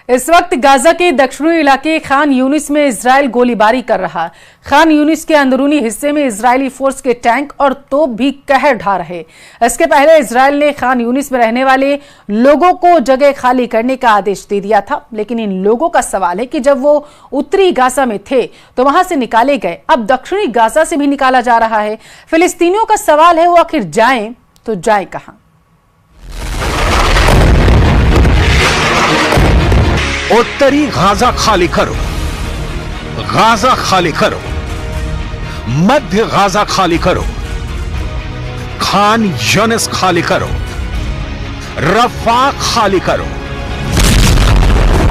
इस वक्त गाजा के दक्षिणी इलाके खान यूनिस में इजराइल गोलीबारी कर रहा है। खान यूनिस के अंदरूनी हिस्से में इजरायली फोर्स के टैंक और तोप भी कहर ढा रहे। इसके पहले इजराइल ने खान यूनिस में रहने वाले लोगों को जगह खाली करने का आदेश दे दिया था, लेकिन इन लोगों का सवाल है कि जब वो उत्तरी गाजा में थे तो वहां से निकाले गए, अब दक्षिणी गाजा से भी निकाला जा रहा है। फिलिस्तीनियों का सवाल है वो आखिर जाएं तो जाए कहां। उत्तरी गाजा खाली करो, गाजा खाली करो, मध्य गाजा खाली करो, खान यूनिस खाली करो, रफा खाली करो।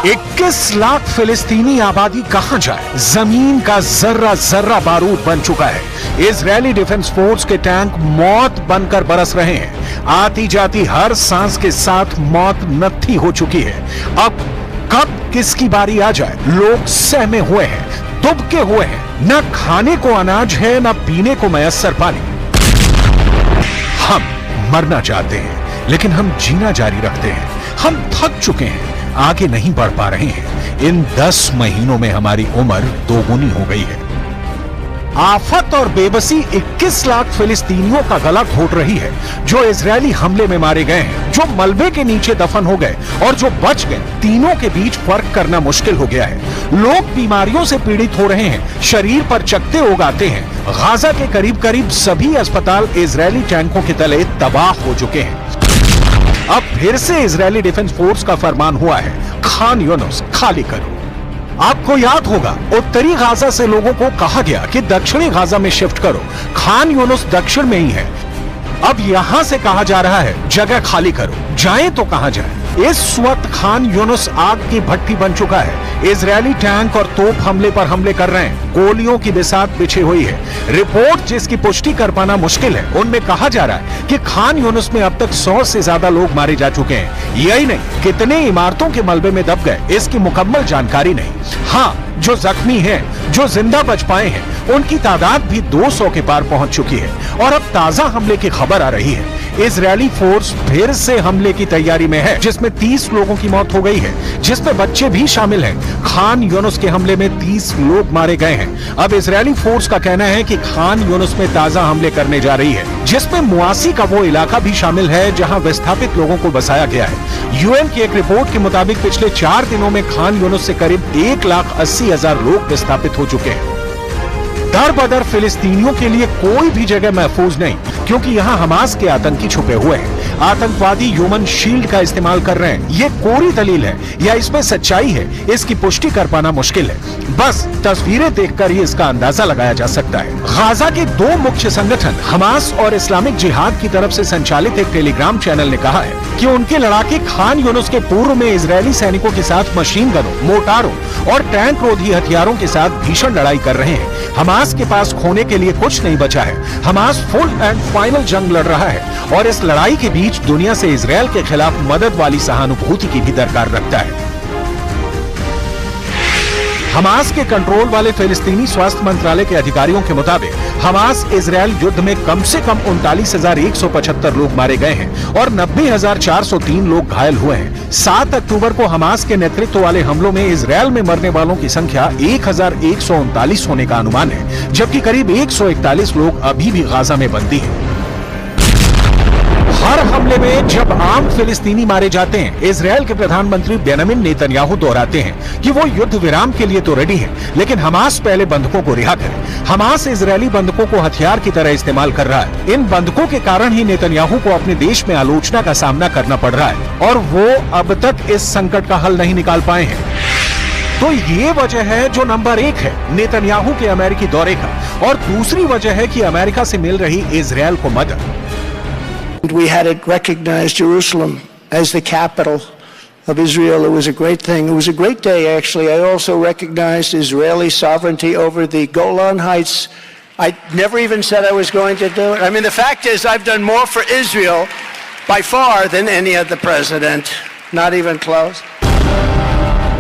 21 लाख फिलिस्तीनी आबादी कहां जाए? जमीन का जर्रा जर्रा बारूद बन चुका है। इजरायली डिफेंस फोर्स के टैंक मौत बनकर बरस रहे हैं। आती जाती हर सांस के साथ मौत नत्थी हो चुकी है। अब कब किसकी बारी आ जाए? लोग सहमे हुए हैं, दुबके हुए हैं। न खाने को अनाज है, न पीने को मयस्सर पानी। हम मरना चाहते हैं, लेकिन हम जीना जारी रखते हैं। हम थक चुके हैं, आगे नहीं बढ़ पा रहे हैं। इन 10 महीनों में हमारी उम्र दोगुनी हो गई है। आफत और बेबसी 21 लाख फिलिस्तीनियों का गला घोट रही है, जो इजरायली हमले में मारे गए हैं, जो मलबे के नीचे दफन हो गए और जो बच गए। तीनों के बीच फर्क करना मुश्किल हो गया है। लोग बीमारियों से पीड़ित हो रहे हैं, शरीर पर चकत्ते उगाते हैं। गाजा के करीब करीब सभी अस्पताल इजरायली टैंकों के तले तबाह हो चुके हैं। अब फिर से इजरायली डिफेंस फोर्स का फरमान हुआ है, खान यूनिस खाली करो। आपको याद होगा, उत्तरी गाजा से लोगों को कहा गया कि दक्षिणी गाजा में शिफ्ट करो। खान यूनिस दक्षिण में ही है। अब यहां से कहा जा रहा है जगह खाली करो। जाएं तो कहां जाएं? इस वक्त खान यूनिस आग की भट्टी बन चुका है। इजरायली टैंक और तोप हमले पर हमले कर रहे हैं। गोलियों की बिसात बिछी हुई है। रिपोर्ट जिसकी पुष्टि कर पाना मुश्किल है, उनमें कहा जा रहा है कि खान यूनिस में अब तक 100 से ज्यादा लोग मारे जा चुके हैं। यही नहीं, कितने इमारतों के मलबे में दब गए, इसकी मुकम्मल जानकारी नहीं। हाँ, जो जख्मी हैं, जो जिंदा बच पाए हैं, उनकी तादाद भी 200 के पार पहुंच चुकी है। और अब ताजा हमले की खबर आ रही है। इजरायली फोर्स फिर से हमले की तैयारी में है, जिसमें 30 लोगों की मौत हो गई है, जिसमें बच्चे भी शामिल हैं। खान यूनिस के हमले में 30 लोग मारे गए हैं। अब इजरायली फोर्स का कहना है कि खान यूनिस में ताजा हमले करने जा रही है, जिसमें मुआसी का वो इलाका भी शामिल है जहां विस्थापित लोगों को बसाया गया है। यूएन की एक रिपोर्ट के मुताबिक पिछले 4 दिनों में खान यूनिस से करीब 1,80,000 लोग विस्थापित हो चुके हैं। दर बदर फिलिस्तीनियों के लिए कोई भी जगह महफूज नहीं, क्योंकि यहाँ हमास के आतंकी छुपे हुए हैं। आतंकवादी ह्यूमन शील्ड का इस्तेमाल कर रहे हैं। ये कोरी दलील है या इसमें सच्चाई है, इसकी पुष्टि कर पाना मुश्किल है। बस तस्वीरें देखकर ही इसका अंदाजा लगाया जा सकता है। गाजा के 2 मुख्य संगठन हमास और इस्लामिक जिहाद की तरफ से संचालित एक टेलीग्राम चैनल ने कहा है कि उनके लड़ाके खान यूनिस के पूर्व में इजरायली सैनिकों के साथ मशीन गनों, मोटारों और टैंक रोधी हथियारों के साथ भीषण लड़ाई कर रहे हैं। हमास के पास खोने के लिए कुछ नहीं बचा है। हमास फुल एंड फाइनल जंग लड़ रहा है और इस लड़ाई के बीच दुनिया से इजरायल के खिलाफ मदद वाली सहानुभूति की भी दरकार रखता है। हमास के कंट्रोल वाले फिलिस्तीनी स्वास्थ्य मंत्रालय के अधिकारियों के मुताबिक हमास इजरायल युद्ध में कम से कम 39,175 लोग मारे गए हैं और 90,403 लोग घायल हुए हैं। 7 अक्टूबर को हमास के नेतृत्व वाले हमलों में इजरायल में मरने वालों की संख्या 1,139 होने का अनुमान है, जबकि करीब 141 लोग अभी भी गाजा में बंदी हैं। हर हमले में जब आम फिलिस्तीनी मारे जाते हैं, इजरायल के प्रधानमंत्री बेंजामिन नेतन्याहू दोहराते हैं कि वो युद्ध विराम के लिए तो रेडी है, लेकिन हमास पहले बंधकों को रिहा करे। हमास इजरायली बंधकों को हथियार की तरह इस्तेमाल कर रहा है। इन बंधकों के कारण ही नेतन्याहू को अपने देश में आलोचना का सामना करना पड़ रहा है और वो अब तक इस संकट का हल नहीं निकाल पाए हैं। तो ये वजह है जो नंबर 1 है नेतन्याहू के अमेरिकी दौरे का, और दूसरी वजह है कि अमेरिका से मिल रही इजरायल को मदद। We had it recognized Jerusalem as the capital of Israel. It was a great thing. It was a great day, actually. I also recognized Israeli sovereignty over the Golan Heights. I never even said I was going to do it. I mean, the fact is, I've done more for Israel by far than any other president. Not even close.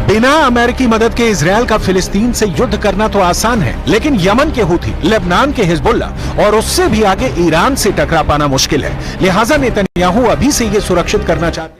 बिना अमेरिकी मदद के Israel का फिलिस्तीन से युद्ध करना तो आसान है, लेकिन यमन के हूथी, लेबनान के हिजबुल्ला और उससे भी आगे ईरान से टकरा पाना मुश्किल है। लिहाजा नेतन्याहू अभी से ये सुरक्षित करना चाहते हैं।